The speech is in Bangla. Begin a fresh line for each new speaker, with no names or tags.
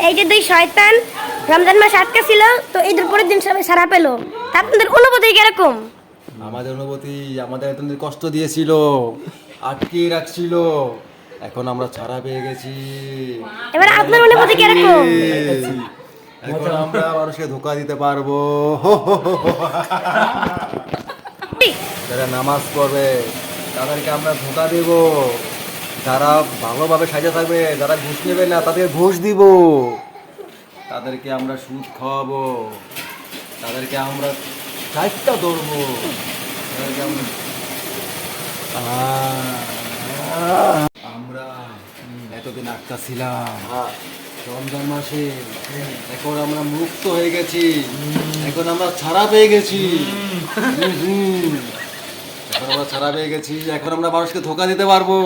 এই যে দুই শয়তান রমজান মাস আটকা ছিল, তো ঈদের পরের দিন সবাই সারা পেলো। তা আপনাদের অনুভূতি কিরকম?
আমাদের অনুভূতি, আমাদের এতদিন কষ্ট দিয়েছিল, আটকে রাখছিল, এখন আমরা ছাড়া পেয়ে গেছি।
এবার আপনার অনুভূতি কিরকম?
এখন আমরা মানুষকে ধোকা দিতে পারবো। যারা নামাজ পড়বে তাদেরকে আমরা ধোকা দেব, যারা ভালোভাবে সাজা থাকবে, যারা ঘুষ নেবে না তাদের ঘুষ দিব, তাদেরকে আমরা সুদ খাওয়াবো, তাদেরকে আমরা চারটা ধরবো, তাদেরকে আমরা আমরা এতদিন আটকা ছিলাম রমজান মাসে, এখন আমরা মুক্ত হয়ে গেছি, এখন আমরা ছাড়া পেয়ে গেছি। এখন আমরা ছাড়া পেয়ে গেছি, এখন আমরা মানুষকে ধোকা দিতে পারবো।